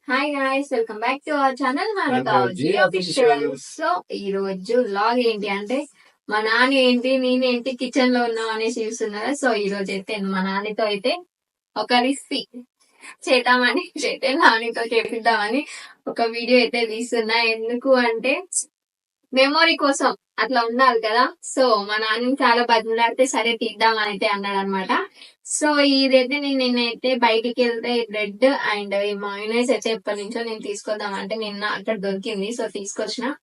Hi guys, welcome back to our channel Manoji official. official. So ఈ రోజు vlog ఏంటి అంటే మా నాన్న ఏంటి నేనేంటి కిచెన్ లో ఉన్నాం అనేసి చూస్తున్నారా. సో ఈ రోజు అయితే మా నాన్నతో అయితే ఒక రెసిపీ నాన్నతో చేపిద్దామని ఒక వీడియో అయితే తీస్తున్నా. ఎందుకు అంటే మెమొరీ కోసం అట్లా ఉండాలి కదా. సో మా నాన్న చాలా బతిమలాడితే సరే తీద్దామని అయితే అన్నాడు అనమాట. సో ఇదైతే నేనైతే బయటికి వెళ్తే బ్రెడ్ అండ్ ఈ మైనస్ అయితే ఎప్పటి నుంచో నేను తీసుకొద్దాం అంటే నిన్న అక్కడ దొరికింది. సో తీసుకొచ్చినాం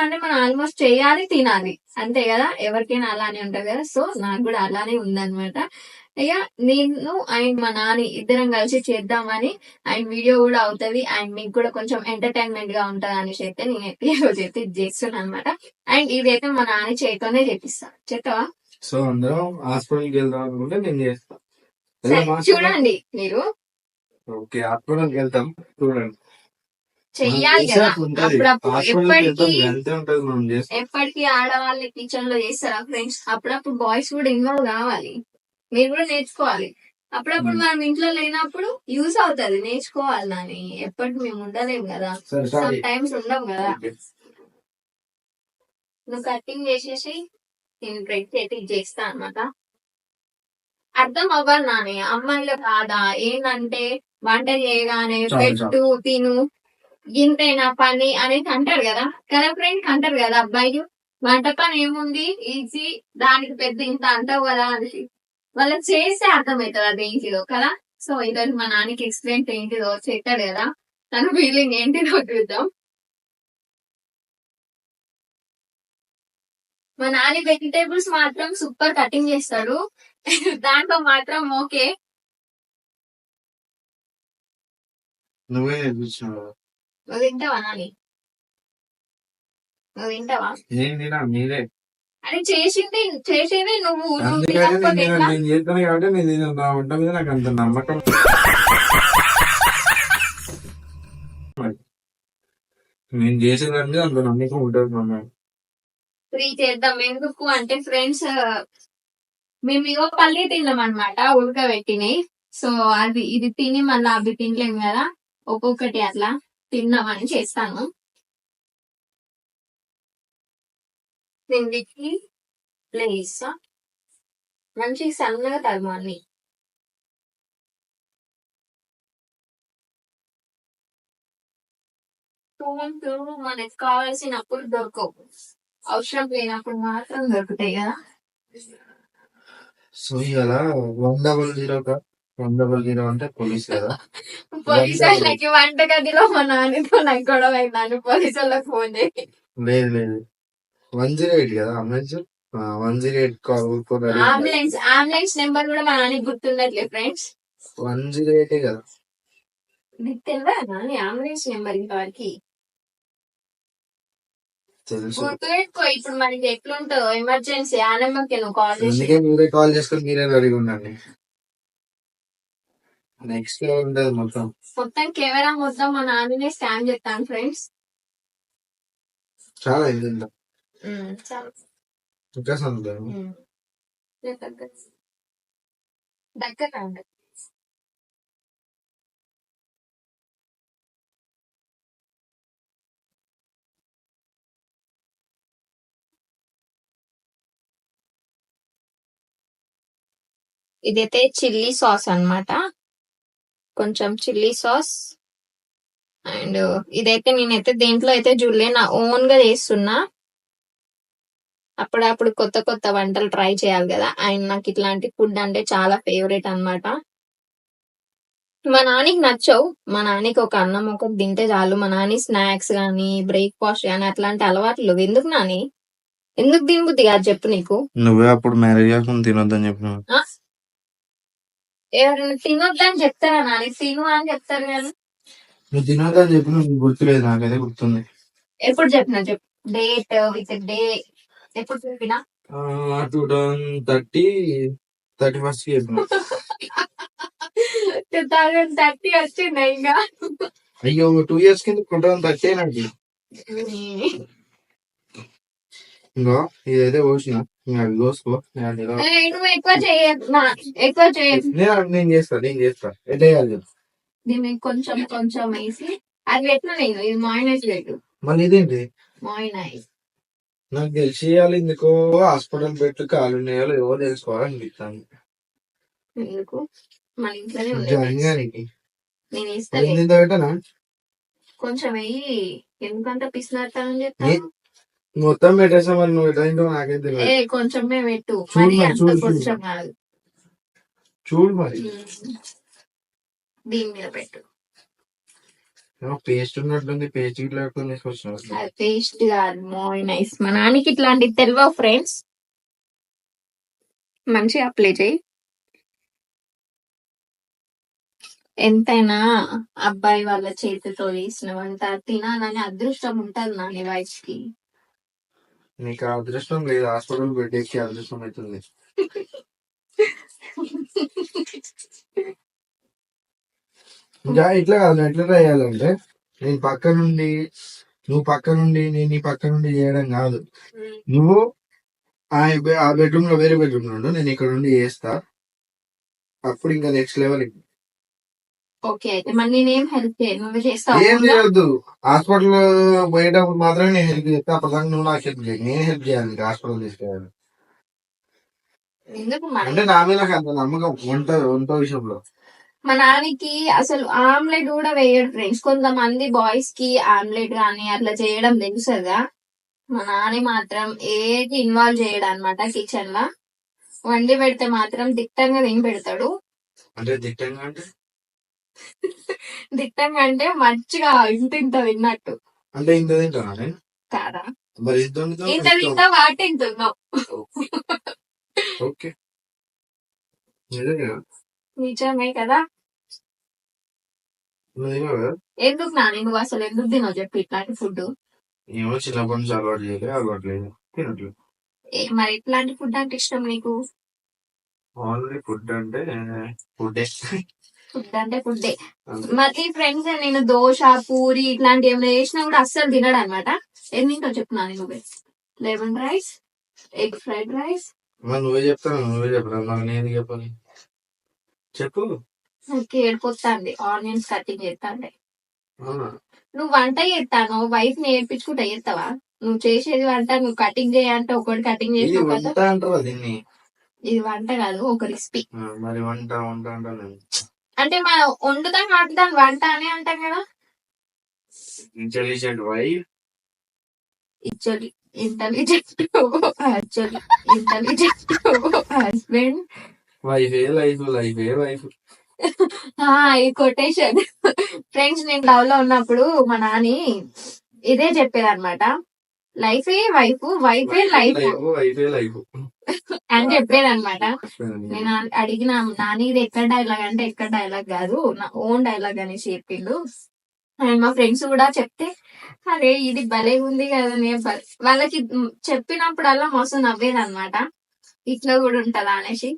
అంటే మనం ఆల్మోస్ట్ చేయాలి, తినాలి, అంతే కదా. ఎవరికైనా అలానే ఉంటది కదా. సో నాకు కూడా అలానే ఉందన్నమాట. ఇక నేను అండ్ మా నాని ఇద్దరం కలిసి చేద్దామని అండ్ వీడియో కూడా అవుతుంది అండ్ మీకు కూడా కొంచెం ఎంటర్టైన్మెంట్ గా ఉంటది అనేసి అయితే నేనైతే ఈ రోజు అయితే ఇది చేస్తున్నాను అనమాట. అండ్ ఇదైతే మా నాని చేతోనే చేపిస్తా. చేస్తావా? సో అందరం హాస్పిటల్కి వెళ్దాం అనుకుంటే నేను చేస్తా. చూడండి మీరు. ఓకే, హాస్పిటల్కి వెళ్తాం, చూడండి. చెయ్యాలి కదా అప్పుడప్పుడు. ఎప్పటికీ ఎప్పటికీ ఆడవాళ్ళని కిచెన్ లో చేస్తారా ఫ్రెండ్స్? అప్పుడప్పుడు బాయ్స్ కూడా ఇన్వాల్వ్ కావాలి, మీరు కూడా నేర్చుకోవాలి. అప్పుడప్పుడు మనం ఇంట్లో లేనప్పుడు యూస్ అవుతుంది, నేర్చుకోవాలి. నాని ఎప్పటికి మేము ఉండలేము కదా, సమ్ టైమ్స్ ఉండం కదా. నువ్వు కటింగ్ చేసేసి నేను బ్రెడ్ చేతి చేస్తా అనమాట. అర్థం అవ్వాలి నాని, అమ్మాయిలో కాదా ఏంటంటే వంట చేయగానే పెట్టు తిను ఇంతైనా పని అనేది అంటారు కదా ఫ్రెండ్స్, అంటారు కదా అబ్బాయి వంట పని ఏముంది ఈజీ, దానికి పెద్ద ఇంత అంటావు కదా అని వాళ్ళకి చేస్తే అర్థమవుతుంది అది ఏంటిదో కదా. సో ఈరోజు మా నాన్నకి ఎక్స్ప్లెయిన్ ఏంటిదో చెప్తాడు కదా, తన ఫీలింగ్ ఏంటిదో చూద్దాం. మా నాన్న వెజిటేబుల్స్ మాత్రం సూపర్ కటింగ్ చేస్తాడు, దాంట్లో మాత్రం ఓకే. నువ్వే నువ్వు తింటావా నాని? నువ్వు తింటావా? ఏం తినా మీరే. అది చేసేది నువ్వు నేను చేస్తాను కాబట్టి నేను నా వంట మీద నాకు అంత నమ్మకం. నేను చేసేదాన్ని అంత నమ్మకం ఉంటుంది మమ్మల్ని. ఫ్రీ చేద్దాం. ఎందుకు అంటే ఫ్రెండ్స్, మేము ఇగో పల్లి తిన్నాం అనమాట ఉడకబెట్టినాయి. సో ఇది తిని మళ్ళీ అవి తినలేము కదా, ఒక్కొక్కటి అట్లా తిన్నామని చేస్తాను. దీనికి ప్లేస్ మంచి సన్నగా తరమాలి. మనకి కావాల్సినప్పుడు దొరకవు, అవసరం లేనప్పుడు మాత్రం దొరుకుతాయి కదా. సో ఇలా 100 అంటే పోలీస్ కదా. పోలీసు వాళ్ళకి వంటగదిలో మా నాన్నతో నాకు గొడవ అయిందాను, పోలీసు వాళ్ళకి ఫోన్ చేసి. లేదు 108 కదా అంబులెన్స్. 108 అంబులెన్స్ నెంబర్ కూడా మా నాన్నకి గుర్తుండట్లేదు ఫ్రెండ్స్. 108 కదా. నీకు తెలియదా అంబులెన్స్ నెంబర్ ఇంతవరకు? గుర్తుపెట్టుకో, ఇప్పుడు మనకి ఎట్లుంటుందో ఎమర్జెన్సీ ఆ నెంబర్కి నువ్వు కాల్ చేసి. మీరే కాల్ చేసుకుని మీరే రెడీగా ఉండండి. నెక్స్ట్ ఉంటది మొత్తం కెమెరా మొత్తం మా నాన్ననే స్కాన్ చేస్తాను ఫ్రెండ్స్. చాలా దగ్గర రండి. ఇదైతే చిల్లీ సాస్ అన్నమాట, కొంచెం చిల్లీ సాస్. అండ్ ఇదైతే నేనైతే దేంట్లో అయితే చూడలే, నా ఓన్ గా చేస్తున్నా. అప్పుడప్పుడు కొత్త వంటలు ట్రై చేయాలి కదా. అండ్ నాకు ఇట్లాంటి ఫుడ్ అంటే చాలా ఫేవరెట్ అన్నమాట. మా నాన్నకి నచ్చవు, మా నాన్నకి ఒక అన్నం ఒక తింటే చాలు. మా నాని స్నాక్స్ గానీ బ్రేక్ఫాస్ట్ గానీ అట్లాంటి అలవాట్లు ఎందుకు నాని? ఎందుకు తినబుద్ది కాదు చెప్పు నీకు? నువ్వే అప్పుడు మ్యారేజ్ కాకుండా తినొద్దని చెప్పిన. ఎవరైనా తినొద్దని చెప్తారా నాని? తిను అని చెప్తారు కదా. నువ్వు తినొద్దని చెప్పిన గుర్తులేదు, నాకైతే గుర్తుంది. ఎప్పుడు చెప్పినా చెప్పు, డేట్ విత్ డే ఎప్పుడు చెప్పినా? 2031 చెప్పిన. 2030 వచ్చిందా ఇంకా? అయ్యో 2 years కింద 2030 నాకు. ఇంకో ఇదైతే పోసిన అవి కోసుకో. నువ్వు ఎక్కువ చేయదు. నేను చేస్తా ఎట్లా చేయాలి. దీన్ని కొంచెం కొంచెం వేసి అది పెట్టిన నేను ఇది మాయినైజ్ పెట్టు. మళ్ళీ ఇదేంటి మాయినైజ్ నాకు తెలిసి ఇవాళ ఎందుకో హాస్పిటల్ పెట్టి కాలు ఉన్నాయో ఏవో తెలుసుకోవాలనిపిస్తాను. ఎందుకు మన ఇంట్లోనే జాయిన్ ఉన్నాయి. గారికి నేను ఇస్తాను ఇంత పెట్టనా కొంచెం వెయ్యి. ఎందుకంటే పిసినట్టానని చెప్తాను. మొత్తం పెట్టేసా మరి నువ్వు ఎట్లా నాకైతే తెలియదు. ఏ కొంచెమే పెట్టు, చూడు మరి మరి, అంత చూడు, కొంచెం కాదు. చూడు మరి దీని మీద పెట్టు. పేస్ట్ ఉన్నట్టుంది, పేస్ట్ ఇట్లా తీసుకొచ్చిన అది పేస్ట్ కాదు, మాయినైజ్. మా నాన్నకి ఇట్లాంటివి తెలియవు ఫ్రెండ్స్. మంచిగా అప్లై చేయి. ఎంతైనా అబ్బాయి వాళ్ళ చేతితో వేసిన వంట తినాలని అదృష్టం ఉంటది నాని వైఫ్ కి. నీకు ఆ అదృష్టం లేదు, హాస్పిటల్ పెట్టేసి అదృష్టం అవుతుంది. ఇంకా ఇట్లా కాదు, ఎట్లా ట్రై చేయాలంటే నేను పక్క నుండి నువ్వు పక్క నుండి నేను నీ పక్క నుండి చేయడం కాదు. నువ్వు ఆ బెడ్రూమ్ లో వేరే బెడ్రూమ్ లో ఉండు, నేను ఇక్కడ నుండి చేస్తా. అప్పుడు ఇంకా నెక్స్ట్ లెవెల్. ఓకే అయితే మరి నేనేం హెల్ప్ చేయను, నువ్వు చేస్తావు. ఏం చేయొద్దు, హాస్పిటల్ పోయేటప్పుడు మాత్రమే నేను హెల్ప్ చేస్తా. అప్పటిదాకా నువ్వు నాకు హెల్ప్ చేయి. నేను హెల్ప్ చేయాలి హాస్పిటల్ తీసుకెళ్ళాలి ఎందుకు అంటే నా మీద నాకు అంత నమ్మకం వంట విషయంలో. మా నాన్నకి అసలు ఆమ్లెట్ కూడా వేయడు ఫ్రెండ్స్. కొంతమంది బాయ్స్ కి ఆమ్లెట్ గానీ అట్లా చేయడం తెలుసుగా. మా నాన్న మాత్రం ఏది ఇన్వాల్వ్ చేయడు అనమాట కిచెన్ లా. వండి పెడితే మాత్రం దిట్టంగా తిని పెడతాడు. అంటే దిట్టంగా అంటే దిట్టంగా అంటే మంచిగా ఇంత తిన్నట్టు. అంటే ఇంత తింటానా నేను కాదా? మరి ఇంత తింటా వాటి తింటున్నావు. ఓకే నిజమే కదా. ఎందుకు నాని నువ్వు అసలు ఎందుకు తినవు చెప్పు ఇట్లాంటి ఫుడ్? ఏమో చిన్నప్పటి నుంచి అలవాటు చేయలేదు, అలవాట్లేదు, తినట్లేదు. మరి ఇట్లాంటి ఫుడ్ అంటే ఇష్టం నీకు? ఆల్రెడీ ఫుడ్ అంటే ఫుడ్ ఫుడ్ అంటే ఫుడ్డే. మళ్ళీ ఫ్రెండ్స్ నేను దోశ పూరి ఇట్లాంటి ఏమైనా చేసినా కూడా అస్సలు తినడు అనమాట. ఏం తింటావు చెప్తున్నాను నువ్వే. Lemon rice, egg fried rice. నువ్వే చెప్తాను, నువ్వే చెప్పరా, నాకు నేను చెప్పాలి. చెప్పు. నాకు ఏడిపోతుంది ఆనియన్స్ కటింగ్ చేస్తాంటే. నువ్వు వంట చేస్తాను వైఫ్ నేర్పించుకుంటా చేస్తావా? నువ్వు చేసేది వంట, నువ్వు కటింగ్ చేయాలంటే ఒకటి కటింగ్ చేసి ఇది వంట కాదు, ఒక రెసిపీ. మరి వంట వంట అంటే మన వండుతాం కాబట్టి దాని వంట అని అంటాం కదా. ఇంటెలిజెంట్ వైఫ్, ఇంటెలిజెంట్ హస్బెండ్, వైఫే లైఫ్, లైఫే వైఫ్. ఈ కొటేషన్ ఫ్రెండ్స్ నేను లవ్ లో ఉన్నప్పుడు మా నాని ఇదే చెప్పేది అనమాట. లైఫే వైఫ్, వైఫే లైఫ్, వైఫే లైఫ్ అని చెప్పేది అనమాట. నేను అడిగిన నాని ఇది ఎక్కడ డైలాగ్ అంటే ఎక్కడ డైలాగ్ కాదు, నా ఓన్ డైలాగ్ అనేసి చెప్పిండు. అండ్ మా ఫ్రెండ్స్ కూడా చెప్తే అరే ఇది భలే ఉంది కదా, వాళ్ళకి చెప్పినప్పుడల్లా మస్తు నవ్వేది అనమాట. ఇట్లా కూడా ఉంటదా అనేసి.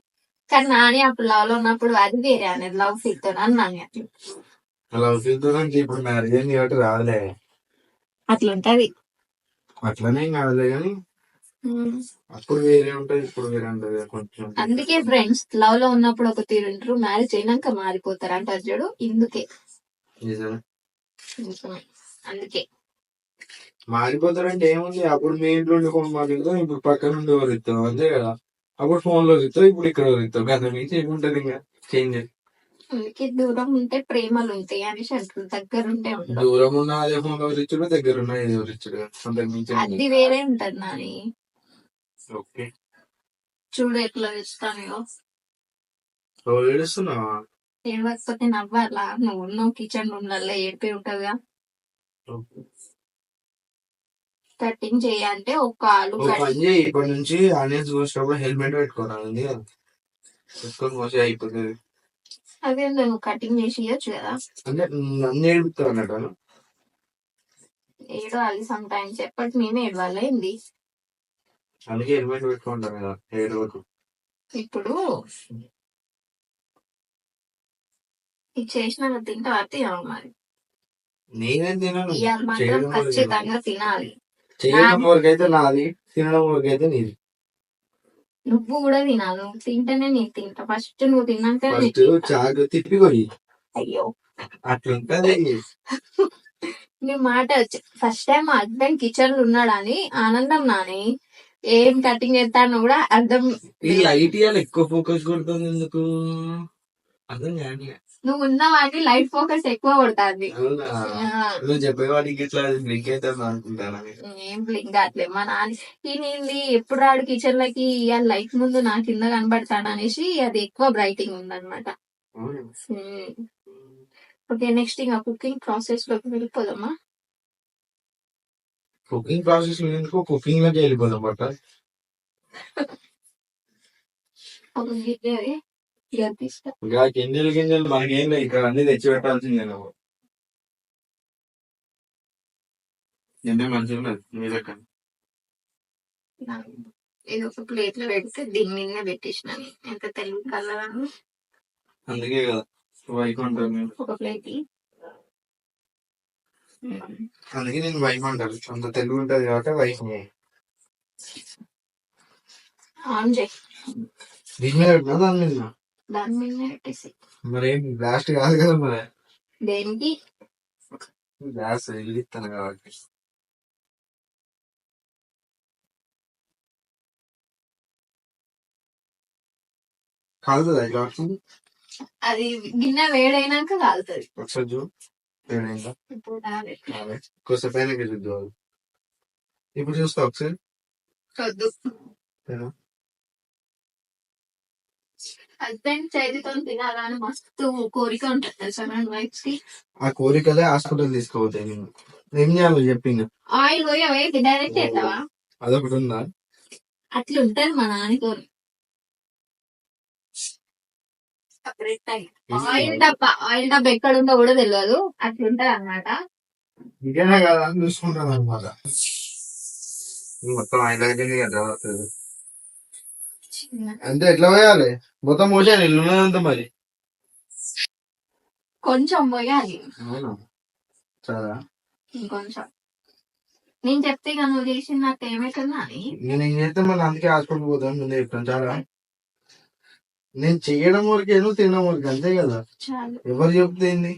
కానీ నాని అప్పుడు లవ్ లో ఉన్నప్పుడు అది వేరే అనేది, లవ్ ఫీల్ తో అన్నాను. లవ్ ఫీల్ తో ఇప్పుడు మ్యారేజ్ అయింది కాబట్టి రాదులే, అట్లుంటది. అట్లనే కాదులే కానీ అప్పుడు వేరే ఉంటది, ఇప్పుడు వేరే ఉంటది కొంచెం. అందుకే ఫ్రెండ్స్ లవ్ లో ఉన్నప్పుడు ఒక తీరు ఉంటారు, మ్యారేజ్ అయినాక మారిపోతారు అంటారు చూడు. ఇందుకే అందుకే మారిపోతారంటే ఏముంది, అప్పుడు మీ ఇంట్లో ఉండి ఫోన్ మాట్లాడుతాం, ఇప్పుడు పక్క నుండి ఎవరిస్తాం అంతే కదా. అప్పుడు ఫోన్ లో ఇస్తావు, ఇప్పుడు ఇక్కడ ఇస్తావు కదా, మీకు ఏముంటది ఇంకా చేంజ్. అందుకే దూరం ఉంటే ప్రేమలు ఉంటాయి అనేసి అంటారు, దగ్గర ఉంటే దూరం ఉన్న అదే ఫోన్ లో ఇచ్చుడు, దగ్గర ఉన్న ఏదో ఇచ్చుడు, అది వేరే ఉంటది నాని. ఓకే చూడు ఎట్లా ఇస్తాను. ఏడుస్తున్నావా? ఏడవకపోతే నవ్వాలా? నువ్వు కిచెన్ రూమ్ లలో ఏడిపోయి ఉంటదిగా. కటింగ్ చేయాలంటే ఒక ఆలు ఇప్పటి నుంచి ఆనియన్స్ కోసినప్పుడు హెల్మెట్ పెట్టుకోవాలి, పెట్టుకొని కోసి అయిపోతుంది. అదే నువ్వు కటింగ్ చేసి ఇవ్వచ్చు కదా. అంటే నన్ను ఏడుపుతావు అన్నట్టు. ఏడవాలి సమ్ టైమ్స్, ఎప్పటి నేను ఏడవాలి ఏంది. అందుకే హెల్మెట్ పెట్టుకుంటాను కదా ఏడవకు. ఇప్పుడు ఇది చేసిన తింటా తినాలి. మరి నేనేం తినను, ఇవాళ మాత్రం ఖచ్చితంగా తినాలి. చేయడం వరకు అయితే నాది, తినడం వరకు అయితే నీది. నువ్వు కూడా తినాలి, నువ్వు తింటేనే నేను తింటా. ఫస్ట్ నువ్వు తిన్నాక చాకు తిప్పిపోయి. అయ్యో అట్లుంటది. నీ మాట ఫస్ట్ టైం మా హస్బెండ్ కిచెన్ లో ఉన్నాడని ఆనందం నాని. ఏం కటింగ్ చేస్తానో కూడా అర్థం ఈ లైట్ ఇవాళ ఎక్కువ ఫోకస్ కొడుతుంది ఎందుకు అర్థం కాని. నువ్వు ఉన్నావని లైట్ ఫోకస్ ఎక్కువ కొడుతుంది. అవునా నువ్వు చెప్పేవాడికి ఇట్లా బ్లింక్ అవుతుంది అనుకుంటాను. ఏం బ్లింక్ కావట్లే మా నాన్న ఈయన ఎప్పుడు రాడు కిచెన్ లోకి ఇవాళ లైట్ ముందు నా కింద కనబడతాడు అనేసి అది ఎక్కువ బ్రైటింగ్ ఉందన్నమాట. ఓకే నెక్స్ట్ ఇంకా కుకింగ్ ప్రాసెస్ లోకి వెళ్ళిపోదామా. కుకింగ్ ప్రాసెస్ ఎందుకు కుకింగ్ లోకి వెళ్ళిపోదాం బట్ట. ఒక గిన్నె ఇక తీస్తా. ఇంకా గింజలు మనకేం లేదు ఇక్కడ అన్ని తెచ్చి పెట్టాల్సిందే నువ్వు. గిన్నె మంచిగా ఉన్నది మీ దగ్గర. ఇది ఒక ప్లేట్ లో పెడితే దీని మీదనే పెట్టేసినాను. ఎంత తెలుగు కలర్ అని అందుకే కదా వైఫ్ అంటారు మీరు. ఒక ప్లేట్ అందుకే నేను వైఫ్ అంటారు. అంత తెలుగు ఉంటది కాబట్టి వైఫ్. ఆన్ చేయి. దీని మీద పెట్టినా దాని మీద దాని మీదనే పెట్టేసి. మరేం లాస్ట్ కాదు కదా మరి. దేనికి గ్యాస్ వెలిగిస్తాను కాబట్టి. కాలుతుందా ఇట్లా వస్తుంది. అది గిన్నె వేడైనాక కాలుతుంది. ఒకసారి చూ వేడైందా ఇప్పుడు కొద్దిసేపు అయినాక చూద్దు. ఇప్పుడు చూస్తా ఒకసారి. వద్దు. హస్బెండ్ చేతితో తినాలని మస్తు కోరిక ఉంటుంది తెలుసా మన వైఫ్స్ కి. ఆ కోరికలే హాస్పిటల్ తీసుకోవద్దాయి. నేను ఏం చేయాలో చెప్పింది. ఆయిల్ పోయి అవి డైరెక్ట్ చేస్తావా. అదొకటి ఉందా. అట్లా ఉంటది మా నాన్నతో. ఆయిల్ డబ్బా ఎక్కడ ఉందో కూడా తెలియదు. అట్లుంటది అన్నమాట. ఇంకేనా కదా అని చూసుకుంటాను అనమాట. మొత్తం ఆయన దగ్గర అంటే ఎట్లా పోయాలి మొత్తం పోసాను ఇల్లు ఉన్నదంతా మరి. కొంచెం పోయాలి. అవునా చాలా ఇంకొంచెం. నేను చెప్తే ఇక నువ్వు చేసి నాకు ఏమైతుందా అని. నేను ఏం చేస్తే మళ్ళీ అందుకే హాస్పిటల్ పోతాను ముందే చెప్తాను. చాలా నేను చెయ్యడం వరకేను తినడం వరకు అంతే కదా. ఎవరు చెప్తే ఏంది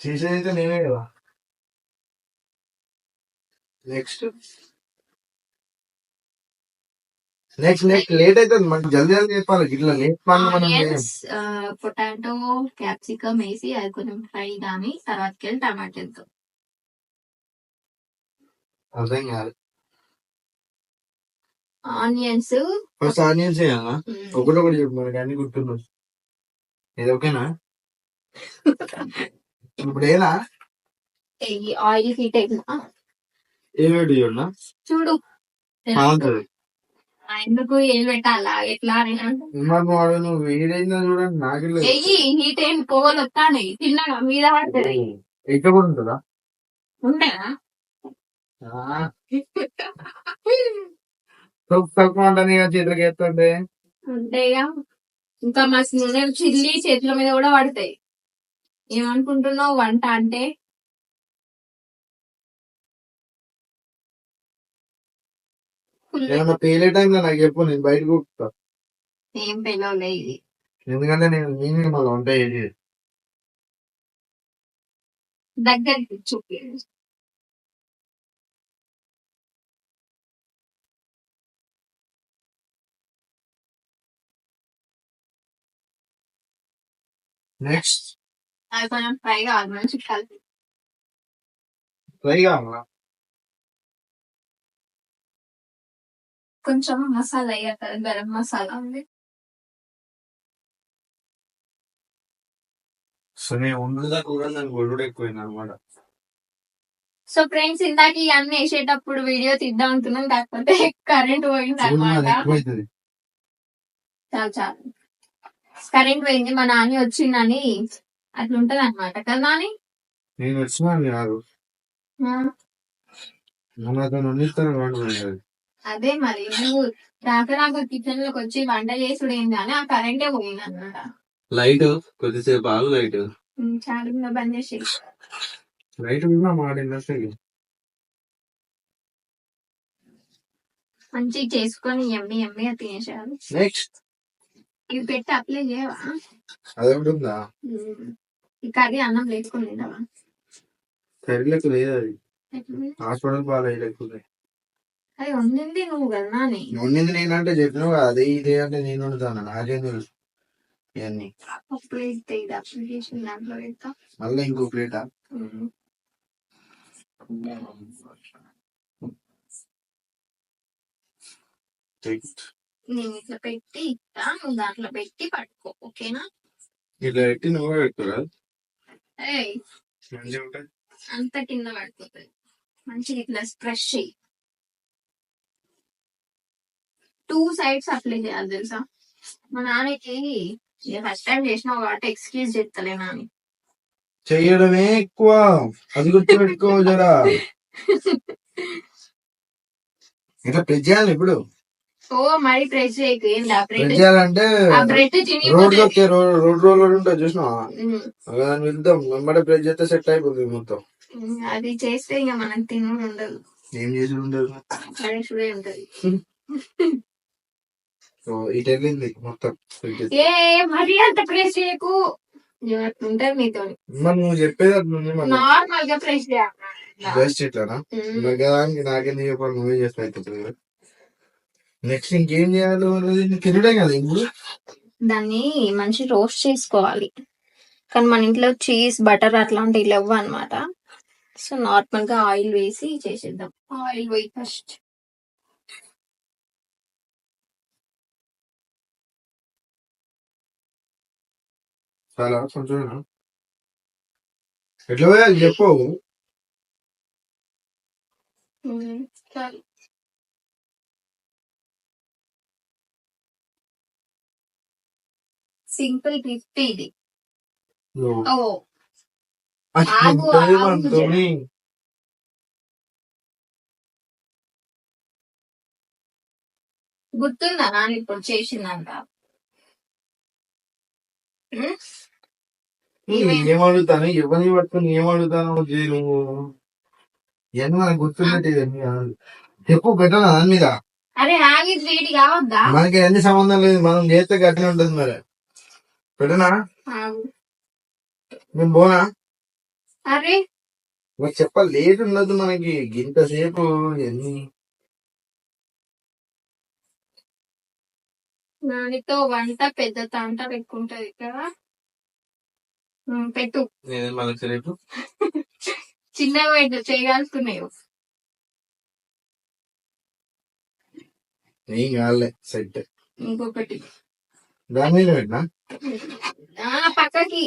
చేసేదైతే నేనే కదా. నెక్స్ట్ నెక్స్ట్ లేట్ అవుతుంది మనకి. జల్దీ జల్దీ చెప్పాలి. ఇట్లా లేట్ మనం పొటాటో క్యాప్సికమ్ వేసి అది కొంచెం ఫ్రై కానీ తర్వాతకి వెళ్ళి టమాటాతో. అర్థం కాదు. ఆనియన్స్ ఫస్ట్ ఆనియన్స్ వేయాలా. ఒకటి చెప్పు మనకి అన్ని గుర్తున్నాయి. ఇది ఓకేనా. ఇప్పుడు ఏనా ఆయిల్ హీట్ అయినా ఏ వేడి చూడనా చూడు. బాగుంటది. ఎందుకు ఏం పెట్టాలా ఎట్లా వాడు నువ్వు వేడైందా చూడండి. నాకు హీట్ అయిన పొగలు వస్తాయి తిన్నాగా మీద పడుతుంది. ఎక్కడ కూడా ఉంటుందా. ఉండేనా తక్కువ ఉంటుంది చేతులకి ఎత్తుంటే ఉంటాయిగా. ఇంకా మా నూనె చిల్లి చేతుల మీద కూడా పడతాయి. ఏమనుకుంటున్నావు వంట అంటే. ఏమన్నా పేలే టైంలో నాకు చెప్పు. నేను బయట కూర్చుంటా. ఏం పిలవలే ఇది. ఎందుకంటే నేను మళ్ళీ వంట చేసి దగ్గరికి చూపి. నెక్స్ట్ అది కొంచెం ఫ్రై కావాలి. మంచి కలిపి ఫ్రై కావాలా. కొంచెం మసాలా వేయాలి. గరం మసాలా ఉంది. సో నేను ఉండదా కూడా దానికి గొడ్డు ఎక్కువైంది అనమాట. సో ఫ్రెండ్స్ ఇందాక ఇవన్నీ వేసేటప్పుడు వీడియో తీద్దాం అనుకున్నాం. కాకపోతే కరెంట్ పోయింది అనమాట. చాలు చాలు కరెంట్ పోయింది. మా నాని వచ్చిందని అట్లుంటది అనమాట కదా నాని. నేను వచ్చినాను కాదు అదే మరి నువ్వు రాక కిచెన్ లోకి వచ్చి వంట చేసుడు ఏంది అని ఆ కరెంటే పోయింది అనమాట. లైట్ కొద్దిసేపు ఆగు. లైట్ చాలా బంద్ చేసి లైట్ ఉన్నా మాడింది. మంచిగా చేసుకొని ఎమ్మి ఎమ్మిగా తినేసారు. నెక్స్ట్ ఇవి పెట్టి అప్లై చేయవా. అదొకటి ఉందా. ఈ కర్రీ అన్నం లేచుకుని తింటావా? కర్రీలకు లేదు అది ఎట్లుంది? హాస్పిటల్ పాలు లేకపోతే అది వండింది నువ్వు కదా నాని. వండింది నేనంటే చెప్పినావు కదా అదే ఇదే అంటే నేను వండుతాను నాకేం తెలుసు ఇవన్నీ ప్లేట్ ఇది అప్లికేషన్ దాంట్లో పెడతా. మళ్ళీ ఇంకో ప్లేటా నేను ఇట్లా పెట్టి ఇస్తా, నువ్వు దాంట్లో పెట్టి పట్టుకో, ఓకేనా? ఇట్లా పెట్టి నువ్వు పెట్టుకోరా ఏయ్ మంచిగా ఉంటుంది అంత కింద పడిపోతుంది. మంచిగా ఇట్లా స్ప్రెష్ చెయ్యి. 2 సైడ్స్ అప్లై చేయాలి తెలుసా? మా నాన్నకి ఫస్ట్ టైం చేసినావు కాబట్టి ఎక్స్క్యూజ్ చెప్తలే నాని. చెయ్యడమే ఎక్కువ అది గుర్తు పెట్టుకో జరా ఇట్లా ప్రెస్ చేయాలి ఇప్పుడు ఓ మరి ప్రెస్ చేయకు. ఏం ప్రెస్ చేయాలంటే ఆ బ్రెడ్ రోడ్ చినిగిపోతుంది. రోడ్ రోలర్ ఉంటుంది చూసినావా దాన్ని వెళ్తాం వెంబడే ప్రెస్ చేస్తే సెట్ అయిపోతుంది మొత్తం. అది చేస్తే ఇక మనకు తినడం ఉండదు, ఏం చేసి ఉండదు పడేసుడే ఉంటది. ఇటు వెళ్ళింది మొత్తం ఏ మరి అంత ప్రెస్ చేయకు, ఉంటది మీతో. మరి నువ్వు చెప్పేది అట్లుంది మరి నార్మల్ గా ప్రెస్ చేయాలి. జస్ట్ ఇట్లానా దానికి నాకెందుకు చెప్పాలి నువ్వే చేస్తా అయిపోతుంది కదా. నెక్స్ట్ ఇంకేం చేయాలి అనేది తినడే కదా ఇప్పుడు. దాన్ని మంచి రోస్ట్ చేసుకోవాలి, కానీ మన ఇంట్లో చీజ్ బటర్ అట్లాంటివి లేవు అనమాట. సో నార్మల్ గా ఆయిల్ వేసి చేసేద్దాం. ఆయిల్ పోయి ఫస్ట్. చాలా కొంచెం ఎట్లా పోయాలి చెప్పు. చాలు. సింపుల్ క్రిస్పీ ఇది. ఓ ఆగు, ఆగు. గుర్తుందా నాన్న ఇప్పుడు చేసిందంట? ఏమడుగుతాను ఎవరిని పట్టుకుని ఏమడుగుతాను నువ్వు ఇవన్నీ మనకు గుర్తున్నట్టు ఇవన్నీ కాదు. చెప్పు పెట్టనా దాని మీద. అరే ఆగి వేడి కావద్దా? మనకి ఎన్ని సంబంధం లేదు మనం చేస్తే గట్టిన ఉంటుంది మరి. పెట్టనా మేము పోనా? అరే మరి చెప్పాలి లేట్ ఉండదు మనకి గింత సేపు ఎన్ని. నానితో వంట పెద్ద తంట పెట్టుకుంటది కదా. పెట్టు మనకి రేపు చిన్నగా పెట్టు, చేయగలుగుతున్నాయి. ఏం కాలే సెట్. ఇంకొకటి దాని మీద పెట్టినా పక్కకి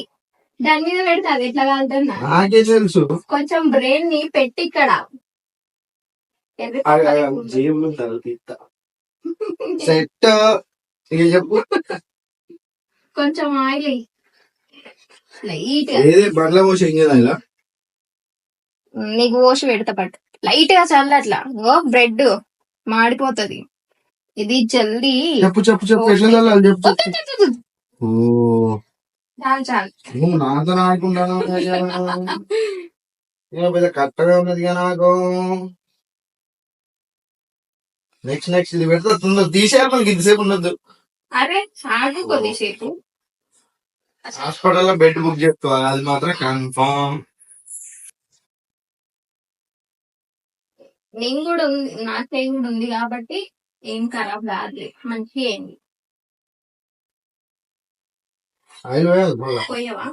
దాని మీద పెడితే అది ఎట్లా కాలుతున్నా నాకే తెలుసు. కొంచెం బ్రెయిన్ ని పెట్టి ఇక్కడ జేబులు తలతీస్తా సెట్. ఇక చెప్పు. కొంచెం ఆయిల్ లైట్ ఏదే బండ్ల పోసి ఏం కదా ఇలా నీకు పోసి పెడతా పట్టు. లైట్ గా చల్ల అట్లా. ఓ బ్రెడ్ మాడిపోతది. ఇది జల్దీ చెప్పు చెప్పు చెప్పు ఎట్లా చల్లాలి చెప్పు. ఓ చాలు చాలు. నువ్వు నాతో ఆడుకుంటాను పెద్ద కరెక్ట్గా ఉన్నది నాకు. నెక్స్ట్ ఇది పెడతా తొందర తీసేయాలి మనకి ఇంతసేపు ఉండద్దు. అరే ఆగు కొద్దిసేపు. హాస్పిటల్లో బెడ్ బుక్ చేసుకోవాలి అది మాత్రం కన్ఫర్మ్. నేను కూడా ఉంది, నా చేయి కూడా ఉంది కాబట్టి ఏం ఖరాబ్ కాదులే, మంచిగా అయింది. ఆయిల్ వేయాలి పోయావా?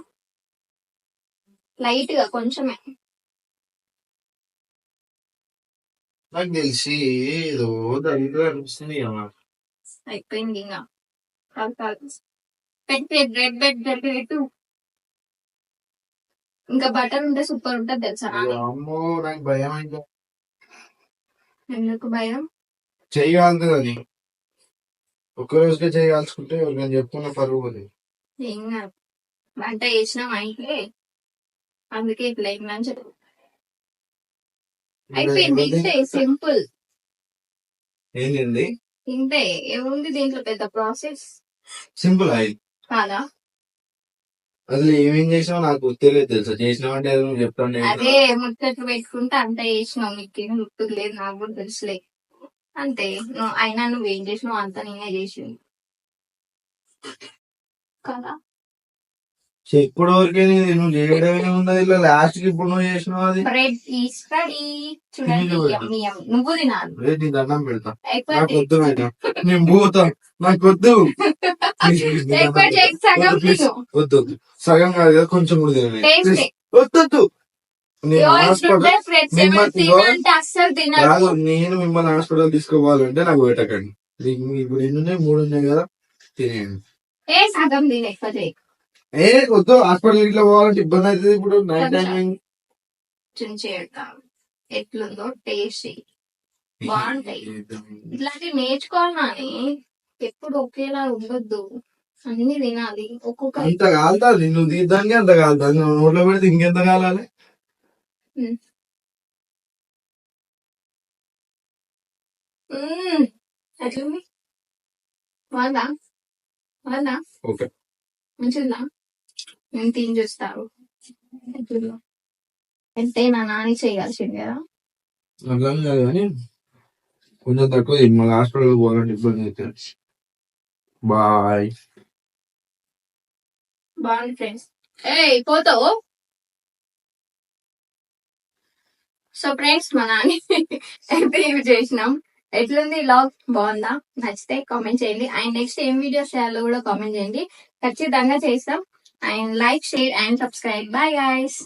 లైట్ గా కొంచెమే. నాకు తెలిసి ఏదో దగ్గర అనిపిస్తుంది కదా. అయిపోయింది ఇంకా. రెడ్ పెట్టు. ఇంకా బటర్ ఉంటే సూపర్ ఉంటది తెలుసా? అమ్మో నాకు భయం ఇంకా. ఎందుకు భయం? చేయగలుగుతుంది అది ఒక్క రోజుకే చేయగలుచుకుంటే నేను చెప్పుకున్న పరువు అది. ఏం కాదు, వంట చేసినాం అయితే అందుకే ఇట్లా అయిందని చెప్పు. అయిపోయింది ఇంతే, సింపుల్. ఏంటి ఇంతే, ఏముంది దీంట్లో పెద్ద ప్రాసెస్. సింపుల్ అయి కాదా? అసలు ఏమేం చేసినావు నాకు గుర్తులేదు తెలుసా. చేసినావంటే చెప్తాను. అదే ముచ్చట్లు పెట్టుకుంటే అంత చేసినావు, నీకేం గుర్తుకు లేదు, నాకు కూడా తెలుసులే. అంతే, అయినా నువ్వేం చేసినావు అంతా నేనే చేసింది కదా. చెప్పుడు వరకే నువ్వు చేయడమే ఉన్నది ఇలా లాస్ట్ కి ఇప్పుడు నువ్వు చేసినావు అది బ్రెడ్ ఈస్ రెడీ. చూడండి తిని చూడు. yummy, yummy. నువ్వు తినాలి. రేపు నీ దండం పెడతా ఎక్కువ నాకు వద్దు నాయనా. నేను పోతా నాకు వద్దు Please, please, నీ దండం ఎక్కువ పెడతా. చేసి సగం వద్దు, please. తిను. వద్దు వద్దు సగం కాదు కదా కొంచెం కూడా తినండి టేస్ట్ వద్దు నేను హాస్పిటల్ తినంటే అస్సలు తినరు. కాదు నేను మిమ్మల్ని హాస్పిటల్ తీసుకోవాలంటే నాకు పెట్టకండి ఇప్పుడు ఎన్ని ఉన్నాయి 3 ఉన్నాయి కదా తినేయండి ఏ సగం తిని ఎక్కువ చేయి. వద్దు హాస్పిటల్ ఇట్లా పోవాలంటే ఇబ్బంది అవుతుంది ఇప్పుడు నైట్ టైం చేద్దాం ఎట్లుందో టేస్ట్ బాగుంటాయి. ఇట్లాంటివి నేర్చుకోవాలని ఎప్పుడు ఒకేలా ఉండొద్దు, అన్ని తినాలి. ఒక్కొక్క అంత కాలుతుంది నువ్వు తీద్దానికి అంత కాలుతుంది నువ్వు నోట్లో పెడితే ఇంకెంత కాలాలి ఎట్లుంది బాగుందా బాగుందా ఓకే మంచిదా? నేను తిని చూస్తారు ఎట్లుందో. అంటే నా నాని చేయాల్సింది కదా. అట్లా కాదు కానీ కొంచెం తక్కువ మళ్ళీ హాస్పిటల్ పోవాలంటే ఇబ్బంది అవుతుంది బాయ్ బాగుంది ఫ్రెండ్స్. పోతావు. సో ఫ్రెండ్స్ మా నాని అయితే ఇవి చేసినాం. ఎట్లుంది లాగ్ బాగుందా? నచ్చితే కామెంట్ చేయండి. అండ్ నెక్స్ట్ ఏం వీడియోస్ చేయాలో కూడా కామెంట్ చేయండి. ఖచ్చితంగా చేస్తాం. And like share and subscribe. Bye guys.